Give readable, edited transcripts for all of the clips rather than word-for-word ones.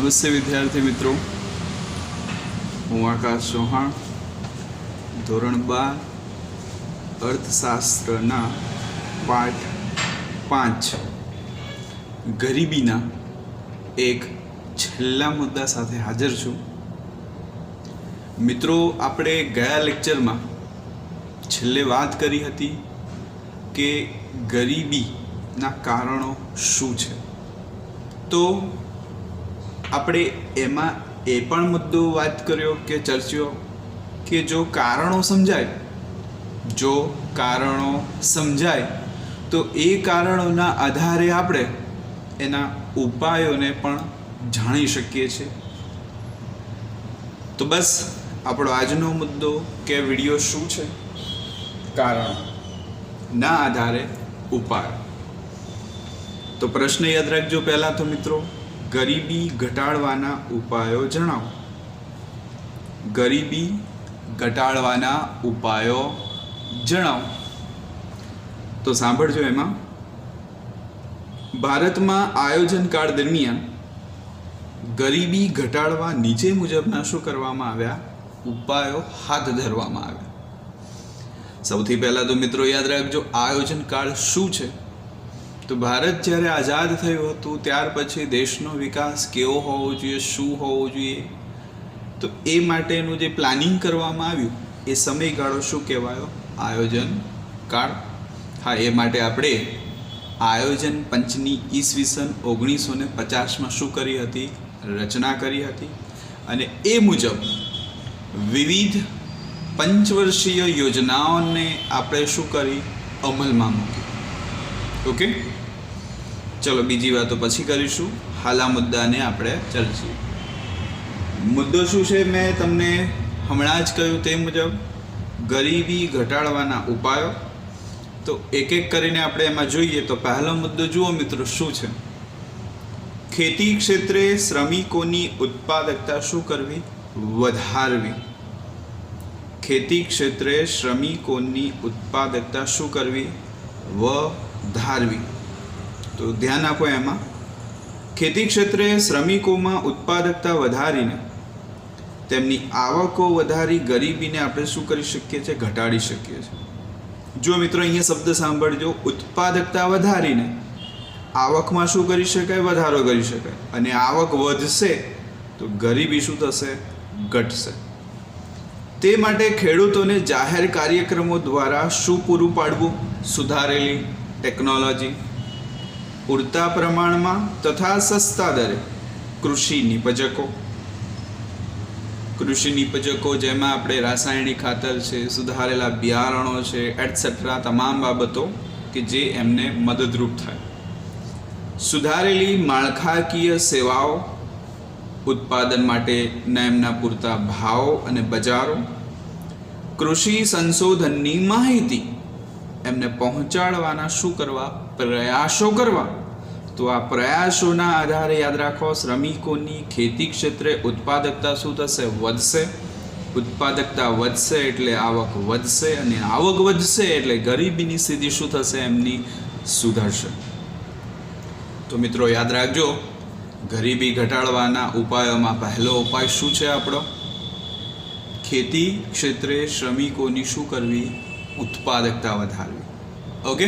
નમસ્તે વિદ્યાર્થી મિત્રો, હું આકાશ ચૌહાણ ધોરણ 12 અર્થશાસ્ત્રના પાઠ 5 ગરીબીના એક છેલ્લા મુદ્દા સાથે હાજર છું. મિત્રો, આપણે ગયા લેક્ચરમાં છેલ્લે વાત કરી હતી કે ગરીબીના કારણો શું છે. તો આપણે એમાં એ પણ મુદ્દો વાત કર્યો કે ચર્ચ્યો કે જો કારણો સમજાય તો એ કારણોના આધારે આપણે એના ઉપાયોને પણ જાણી શકીએ છીએ. તો બસ આપણો આજનો મુદ્દો કે વિડીયો શું છે? કારણોના આધારે ઉપાય. તો પ્રશ્ન યાદ રાખજો. પહેલાં તો મિત્રો, ગરીબી ઘટાડવાના ઉપાયો જણાવો. ગરીબી ઘટાડવાના ઉપાયો જણાવો. તો સાંભળજો. એમાં ભારતમાં આયોજન કાળ દરમિયાન ગરીબી ઘટાડવા નીચે મુજબના શું કરવામાં આવ્યા? ઉપાયો હાથ ધરવામાં આવ્યા. સૌથી પહેલાં તો મિત્રો યાદ રાખજો, આયોજન કાળ શું છે? તો ભારત જ્યારે આઝાદ થયું હતું ત્યાર પછી દેશનો વિકાસ કેવો હોવો જોઈએ, શું હોવો જોઈએ, તો એ માટેનું જે પ્લાનિંગ કરવામાં આવ્યું એ સમયગાળો શું કહેવાયો? આયોજન કાળ. હા, એ માટે આપણે આયોજન પંચની ઈસવીસન 1950માં શું કરી હતી? રચના કરી હતી. અને એ મુજબ વિવિધ પંચવર્ષીય યોજનાઓને આપણે શું કરી? અમલમાં મૂકી. ઓકે, ચલો બીજી વાતો પછી કરીશું. હાલ આ મુદ્દાને આપણે ચર્ચીએ. મુદ્દો શું છે? મેં તમને હમણાં જ કહ્યું તે મુજબ ગરીબી ઘટાડવાના ઉપાયો. તો એક એક કરીને આપણે એમાં જોઈએ. તો પહેલો મુદ્દો જુઓ મિત્રો, શું છે? ખેતી ક્ષેત્રે શ્રમિકોની ઉત્પાદકતા શું કરવી? વધારવી. ખેતી ક્ષેત્રે શ્રમિકોની ઉત્પાદકતા શું કરવી? વધારવી. તો ધ્યાન આપો. એમાં ખેતી ક્ષેત્રે શ્રમિકોમાં ઉત્પાદકતા વધારીને તેમની આવકો વધારી ગરીબીને આપણે શું કરી શકીએ છીએ? ઘટાડી શકીએ છીએ. જો મિત્રો અહીંયા શબ્દ સાંભળજો, ઉત્પાદકતા વધારીને આવકમાં શું કરી શકાય? વધારો કરી શકાય. અને આવક વધશે તો ગરીબી શું થશે? ઘટશે. તે માટે ખેડૂતોને જાહેર કાર્યક્રમો દ્વારા શું પૂરું પાડવું? સુધારેલી ટેકનોલોજી, પૂરતા પ્રમાણમાં તથા સસ્તા દરે કૃષિ નિપજકો જેમાં આપણે રાસાયણિક ખાતર છે, સુધારેલા બિયારણો છે, એટસેટ્રા તમામ બાબતો કે જે એમને મદદરૂપ થાય. સુધારેલી માળખાકીય સેવાઓ, ઉત્પાદન માટેના એમના પૂરતા ભાવો અને બજારો, કૃષિ સંશોધનની માહિતી એમને પહોંચાડવાના શું કરવા? પ્રયાસો કરવા. તો આ પ્રયાસોના આધારે યાદ રાખો, શ્રમિકોની ખેતી ક્ષેત્રે ઉત્પાદકતા શું થશે? વધશે. ઉત્પાદકતા વધશે એટલે આવક વધશે, અને આવક વધશે એટલે ગરીબીની સ્થિતિ શું થશે? એમની સુધરશે. તો મિત્રો યાદ રાખજો, ગરીબી ઘટાડવાના ઉપાયોમાં પહેલો ઉપાય શું છે આપણો? ખેતી ક્ષેત્રે શ્રમિકોની શું કરવી? ઉત્પાદકતા વધારવી. ઓકે,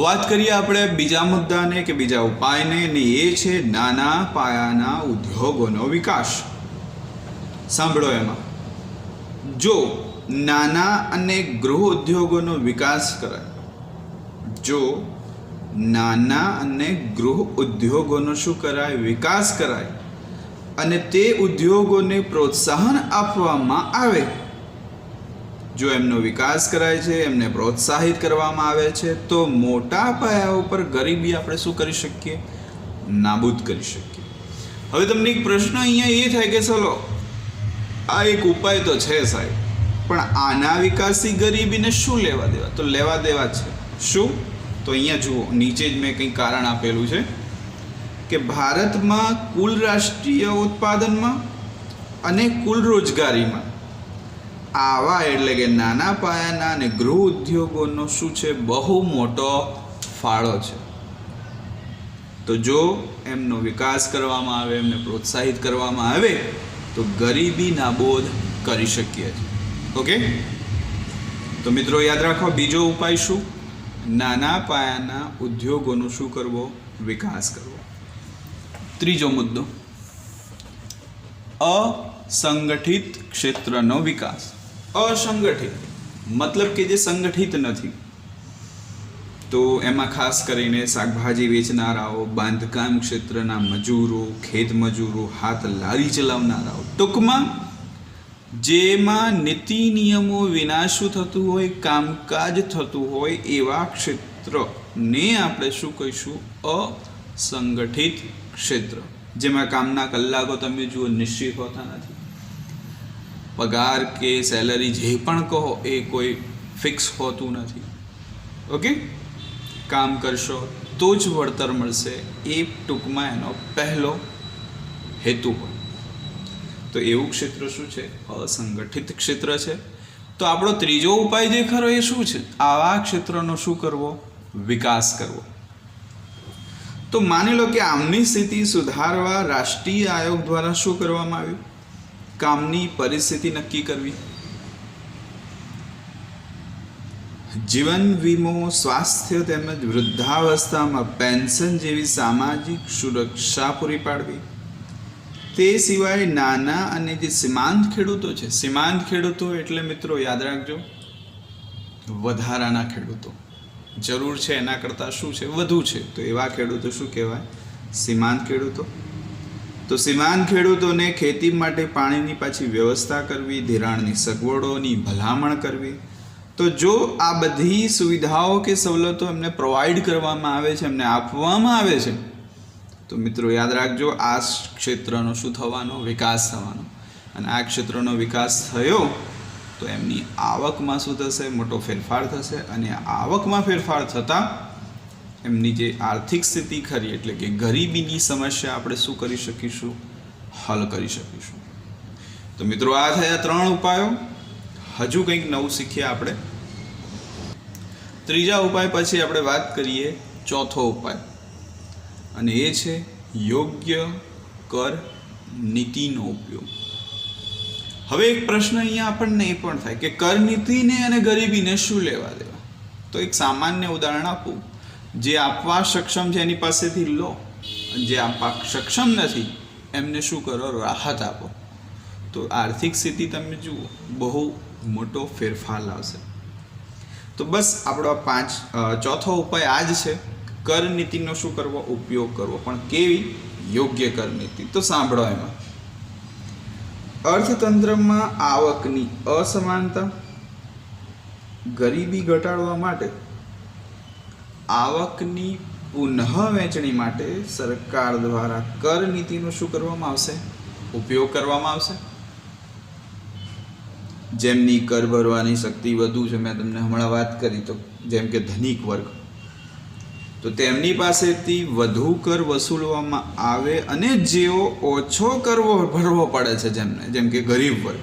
વાત કરીએ આપણે બીજા મુદ્દાને કે બીજા ઉપાયને, અને એ છે નાના પાયાના ઉદ્યોગોનો વિકાસ. સાંભળો. એમાં જો નાના અને ગૃહ ઉદ્યોગોનો વિકાસ કરાય, જો નાના અને ગૃહ ઉદ્યોગોનો શું કરાય? વિકાસ કરાય, અને તે ઉદ્યોગોને પ્રોત્સાહન આપવામાં આવે. જો એમનો વિકાસ કરાય છે, એમને પ્રોત્સાહિત કરવામાં આવે છે, તો મોટા પાયા ઉપર ગરીબી આપણે શું કરી શકીએ? નાબૂદ કરી શકીએ. હવે તમને એક પ્રશ્ન અહીંયા એ થાય કે ચલો આ એક ઉપાય તો છે સાહેબ, પણ આના વિકાસથી ગરીબીને શું લેવા દેવા? તો લેવા દેવા છે. શું? તો અહીંયા જુઓ, નીચે જ મેં કંઈ કારણ આપેલું છે કે ભારતમાં કુલ રાષ્ટ્રીય ઉત્પાદનમાં અને કુલ રોજગારીમાં આવા એટલે કે નાના પાયાના અને ગૃહ ઉદ્યોગોનો શું છે? બહુ મોટો ફાળો છે. તો જો એમનો વિકાસ કરવામાં આવે, એમને પ્રોત્સાહિત કરવામાં આવે તો ગરીબી નાબૂદ કરી શકીએ છીએ. ઓકે, તો મિત્રો યાદ રાખો, બીજો ઉપાય શું? નાના પાયાના ઉદ્યોગોનો શું કરવો? વિકાસ કરવો. ત્રીજો મુદ્દો, અસંગઠિત ક્ષેત્રનો વિકાસ. અસંગઠિત મતલબ કે જે સંગઠિત નથી. તો એમાં ખાસ કરીને શાકભાજી વેચનારાઓ, બાંધકામ ક્ષેત્રના મજૂરો, ખેત મજૂરો, હાથ લારી ચલાવનારાઓ, ટૂંકમાં જેમાં નીતિ નિયમો વિના શું થતું હોય, કામકાજ થતું હોય એવા ક્ષેત્રને આપણે શું કહીશું? અસંગઠિત ક્ષેત્ર. જેમાં કામના કલાકો તમે જુઓ નિશ્ચિત હોતા નથી, પગાર કે સેલરી જે પણ કહો એ કોઈ ફિક્સ હોતું નથી. ઓકે, કામ કરશો તો જ વળતર મળશે, એ ટૂંકમાં એનો પહેલો હેતુ હોય. તો એવું ક્ષેત્ર શું છે? અસંગઠિત ક્ષેત્ર છે. તો આપણો ત્રીજો ઉપાય જે ખરો એ શું છે? આવા ક્ષેત્રનો શું કરવો? વિકાસ કરવો. તો માની લો કે આમની સ્થિતિ સુધારવા રાષ્ટ્રીય આયોગ દ્વારા શું કરવામાં આવ્યું? કામની પરિસ્થિતિ નક્કી કરવી, જીવન વીમો, સ્વાસ્થ્ય તેમજ વૃદ્ધાવસ્થામાં પેન્શન જેવી સામાજિક સુરક્ષા પૂરી પાડવી. તે સિવાય નાના અને જે સીમાંત ખેડૂતો છે, સીમાંત ખેડૂતો એટલે મિત્રો યાદ રાખજો, વધારાના ખેડૂતો, જરૂર છે એના કરતાં શું છે? વધુ છે. તો એવા ખેડૂતો શું કહેવાય? સીમાંત ખેડૂતો. તો સીમાંત ખેડૂતોને ખેતી માટે પાણીની પાછી વ્યવસ્થા કરવી, ધિરાણની સગવડોની ભલામણ કરવી. તો જો આ બધી સુવિધાઓ કે સવલતો એમને પ્રોવાઈડ કરવામાં આવે છે, એમને આપવામાં આવે છે, તો મિત્રો યાદ રાખજો, આ ક્ષેત્રનો શું થવાનો? વિકાસ થવાનો. અને આ ક્ષેત્રનો વિકાસ થયો તો એમની આવકમાં શું થશે? મોટો ફેરફાર થશે. અને આવકમાં ફેરફાર થતાં એમની જે આર્થિક સ્થિતિ ખરી એટલે કે ગરીબીની સમસ્યા આપણે શું કરી શકીશું? હલ કરી શકીશું. તો મિત્રો આ થયા 3 ઉપાયો. હજુ કંઈક નવું શીખીએ આપણે. ત્રીજા ઉપાય પછી આપણે વાત કરીએ ચોથો ઉપાય, અને એ છે યોગ્ય કર નીતિનો ઉપયોગ. હવે એક પ્રશ્ન અહીંયા આપણને એ પણ થાય કે કર નીતિને અને ગરીબીને શું લેવા દેવા? તો એક સામાન્ય ઉદાહરણ આપું. જે આપવા સક્ષમ છે એની પાસેથી લો, જે આપવા સક્ષમ નથી એમને શું કરો? રાહત આપો. તો આર્થિક સ્થિતિ તમે જુઓ, બહુ મોટો ફેરફાર લાવશે. તો બસ આપણો ચોથો ઉપાય આ જ છે, કર નીતિનો શું કરવો? ઉપયોગ કરવો. પણ કેવી? યોગ્ય કર નીતિ. તો સાંભળો, એમાં અર્થતંત્રમાં આવકની અસમાનતા, ગરીબી ઘટાડવા માટે આવકની પુનઃ વહેંચણી માટે સરકાર દ્વારા કર નીતિનો શું કરવામાં આવશે? ઉપયોગ કરવામાં આવશે. જેમની કર ભરવાની શક્તિ વધુ છે, મેં તમને હમણાં વાત કરી, તો જેમ કે ધનિક વર્ગ, તો તેમની પાસેથી વધુ કર વસૂલવામાં આવે. અને જેઓ ઓછો કર ભરવો પડે છે જેમ કે ગરીબ વર્ગ,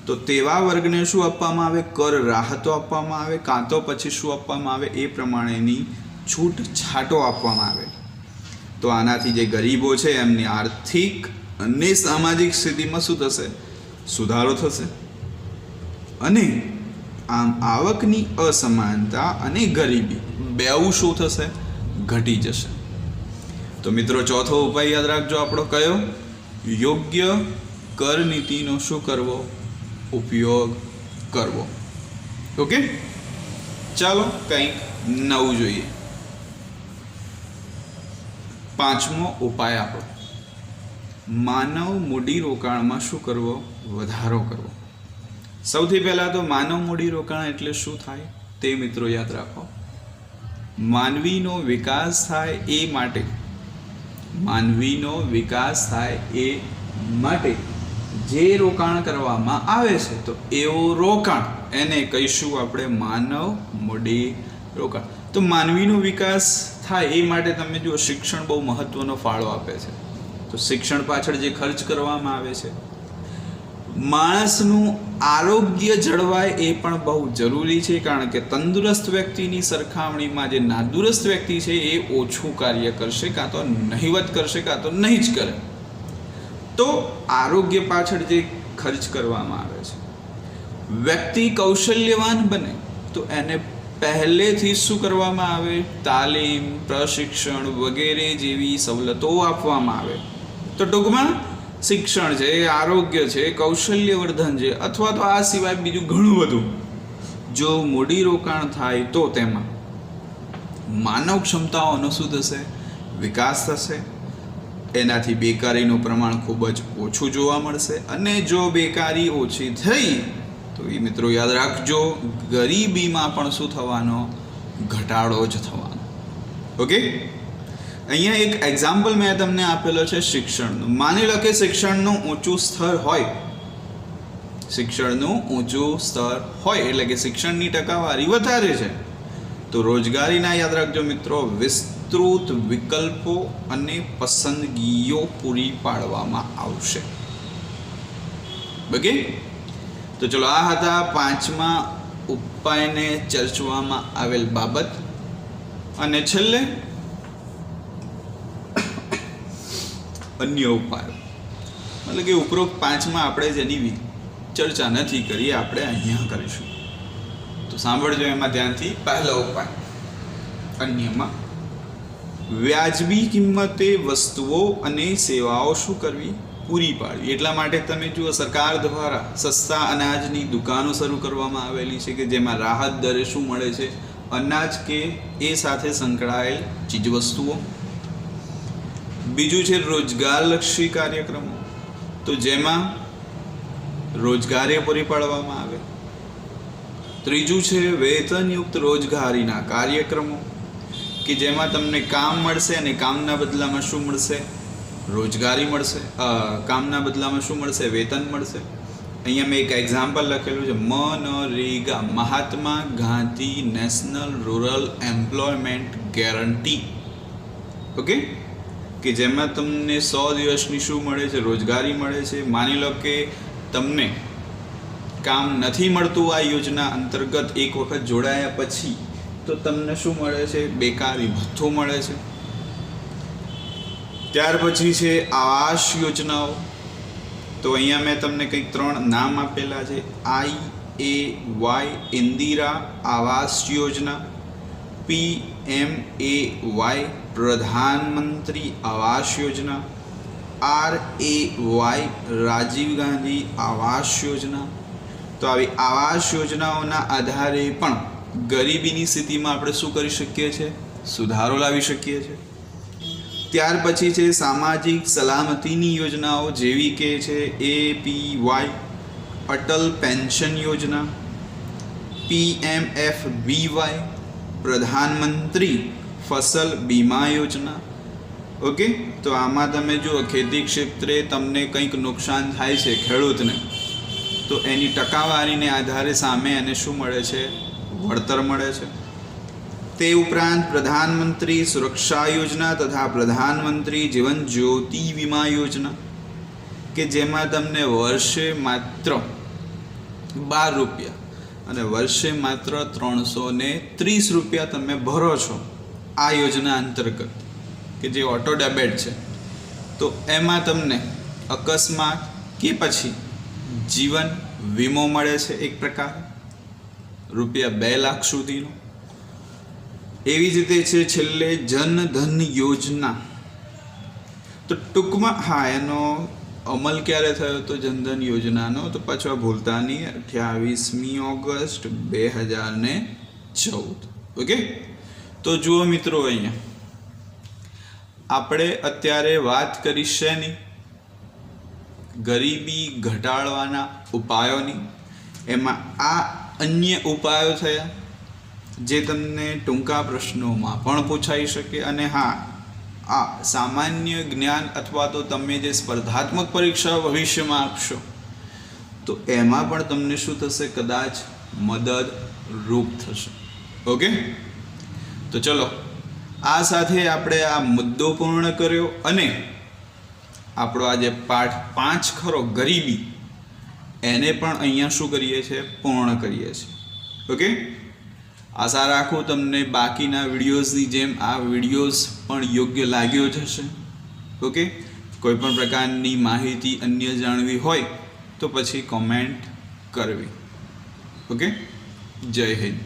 તો તેવા વર્ગને શું આપવામાં આવે? કર રાહતો આપવામાં આવે, કાં તો પછી શું આપવામાં આવે? એ પ્રમાણેની છૂટછાટો આપવામાં આવે. તો આનાથી જે ગરીબો છે એમની આર્થિક અને સામાજિક સ્થિતિમાં શું થશે? સુધારો થશે. અને આમ આવકની અસમાનતા અને ગરીબી બેઉ શું થશે? ઘટી જશે. તો મિત્રો ચોથો ઉપાય યાદ રાખજો આપણો કયો? યોગ્ય કર નીતિનો શું કરવો? ઉપયોગ કરવો. ઓકે, ચાલો કંઈક નવું જોઈએ. 5મો ઉપાય આપણો, માનવ મૂડીરોકાણમાં શું કરવો? વધારો કરવો. સૌથી પહેલાં તો માનવ મૂડીરોકાણ એટલે શું થાય તે મિત્રો યાદ રાખો. માનવીનો વિકાસ થાય એ માટે, માનવીનો વિકાસ થાય એ માટે જે રોકાણ કરવામાં આવે છે, તો એવું રોકાણ એને કહીશું આપણે માનવ મૂડી રોકાણ. તો માનવીનો વિકાસ થાય એ માટે તમે જુઓ, શિક્ષણ બહુ મહત્વનો ફાળો આપે છે. તો શિક્ષણ પાછળ જે ખર્ચ કરવામાં આવે છે, માણસનું આરોગ્ય જળવાય એ પણ બહુ જરૂરી છે, કારણ કે તંદુરસ્ત વ્યક્તિની સરખામણીમાં જે નાદુરસ્ત વ્યક્તિ છે એ ઓછું કાર્ય કરશે, કાં તો નહિવત કરશે, કાં તો નહીં જ કરે. તો આરોગ્ય પાછળ જે ખર્ચ કરવામાં આવે છે, વ્યક્તિ કૌશલ્યવાન બને તો એને પહેલેથી શું કરવામાં આવે? તાલીમ, પ્રશિક્ષણ વગેરે જેવી સવલતો આપવામાં આવે. તો ટૂંકમાં શિક્ષણ છે, આરોગ્ય છે, કૌશલ્યવર્ધન છે, અથવા તો આ સિવાય બીજું ઘણું બધું જો મૂડીરોકાણ થાય તો તેમાં માનવ ક્ષમતાઓનો શું થશે? વિકાસ થશે. એનાથી બેકારીનું પ્રમાણ ખૂબ જ ઓછું જોવા મળશે. અને જો બેકારી ઓછી થઈ તો એ મિત્રો યાદ રાખજો, ગરીબીમાં પણ શું થવાનો? ઘટાડો જ થવાનો. ઓકે, અહીંયા એક એક્ઝામ્પલ મેં તમને આપેલો છે શિક્ષણનું. માની લો કે શિક્ષણનું ઊંચું સ્તર હોય, શિક્ષણનું ઊંચું સ્તર હોય એટલે કે શિક્ષણની ટકાવારી વધારે છે, તો રોજગારીના યાદ રાખજો મિત્રો વિસ્તૃત વિકલ્પો અને પસંદગીઓ પૂરી પાડવામાં આવશે. ઓકે, તો ચલો આ હતા 5મા ઉપાયને ચર્ચવામાં આવેલ બાબત. અને છેલ્લે અન્ય ઉપાયો, મતલબ કે ઉપરોક્ત 5માં આપણે જેની ચર્ચા નથી કરી આપણે અહીંયા કરીશું. તો સાંભળજો એમાં ધ્યાનથી. પહેલો ઉપાય અન્યમાં વ્યાજબી કિંમતે વસ્તુઓ અને સેવાઓ શું કરવી? પૂરી પાડવી. એટલા માટે તમે જુઓ સરકાર દ્વારા સસ્તા અનાજની દુકાનો શરૂ કરવામાં આવેલી છે કે જેમાં રાહત દરે શું મળે છે? અનાજ કે એ સાથે સંકળાયેલ ચીજવસ્તુઓ. બીજું છે રોજગારલક્ષી કાર્યક્રમો, તો જેમાં રોજગારી પૂરી પાડવામાં આવે. ત્રીજું છે વેતનયુક્ત રોજગારીના કાર્યક્રમો કે જેમાં તમને કામ મળશે અને કામના બદલામાં શું મળશે? રોજગારી મળશે. કામના બદલામાં શું મળશે? વેતન મળશે. અહીંયા મેં એક એક્ઝામ્પલ લખેલું છે, MNREGA, Mahatma Gandhi national rural employment guarantee. Okay, કે જેમાં તમને 100 દિવસની શું મળે છે? રોજગારી મળે છે. માની લો કે તમને કામ નથી મળતું આ યોજના અંતર્ગત એક વખત જોડાયા પછી, તો તમને શું મળે છે? બેકારી ભથ્થું મળે છે. ત્યાર પછી છે આવાસ યોજનાઓ. તો અહીંયા મેં તમને કંઈક 3 નામ આપેલા છે. IAY ઇન્દિરા આવાસ યોજના, PMAY પ્રધાનમંત્રી આવાસ યોજના, RAY રાજીવ ગાંધી આવાસ યોજના. તો આવી આવાસ યોજનાઓના આધારે પણ ગરીબીની સ્થિતિમાં આપણે શું કરી શકીએ છીએ? સુધારો લાવી શકીએ છીએ. ત્યાર પછી છે સામાજિક સલામતીની યોજનાઓ જેવી કે છે APY અટલ પેન્શન યોજના, PMFBY પ્રધાનમંત્રી ફસલ બીમા યોજના. ઓકે, તો આમાં તમે જુઓ ખેતી ક્ષેત્રે તમને કંઈક નુકસાન થાય છે ખેડૂતને, તો એની ટકાવારીને આધારે સામે એને શું મળે છે? વળતર મળે છે. તે ઉપરાંત પ્રધાનમંત્રી સુરક્ષા યોજના તથા પ્રધાનમંત્રી જીવન જ્યોતિ વીમા યોજના કે જેમાં તમને વર્ષે માત્ર 12 રૂપિયા અને વર્ષે માત્ર 330 રૂપિયા તમે ભરો છો આ યોજના અંતર્ગત, કે જે ઓટો ડેબિટ છે. તો એમાં તમને અકસ્માત કે પછી જીવન વીમો મળે છે એક પ્રકાર, રૂપિયા 2 લાખ સુધીનો. એવી જ રીતે છે છેલ્લે જનધન યોજના. તો ટૂંકમાં હા, એનો અમલ ક્યારે થયો હતો જનધન યોજનાનો? તો પાછા ભૂલતા નહીં, 28મી ઓગસ્ટ 2014. ઓકે, તો જુઓ મિત્રો, અહીંયા આપણે અત્યારે વાત કરી શેની? ગરીબી ઘટાડવાના ઉપાયોની. એમાં આ અન્ય ઉપાયો થયા જે તમને ટૂંકા પ્રશ્નોમાં પણ પૂછાઈ શકે. અને હા, આ સામાન્ય જ્ઞાન અથવા તો તમે જે સ્પર્ધાત્મક પરીક્ષા ભવિષ્યમાં આપશો તો એમાં પણ તમને શું થશે? કદાચ મદદરૂપ થશે. ઓકે, તો ચલો આ સાથે આપણે આ મુદ્દો પૂર્ણ કર્યો અને આપણો આજે પાઠ 5 ખરો ગરીબી એને પણ અહીંયા શું કરીએ છીએ, પૂર્ણ કરીએ છીએ. ઓકે, આશા રાખું તમને બાકીના વિડીયોઝની જેમ આ વિડીયોઝ પણ યોગ્ય લાગ્યો જ હશે. ઓકે, કોઈ પણ પ્રકારની માહિતી અન્ય જાણવી હોય તો પછી કોમેન્ટ કરવી. ઓકે, જય હિન્દ.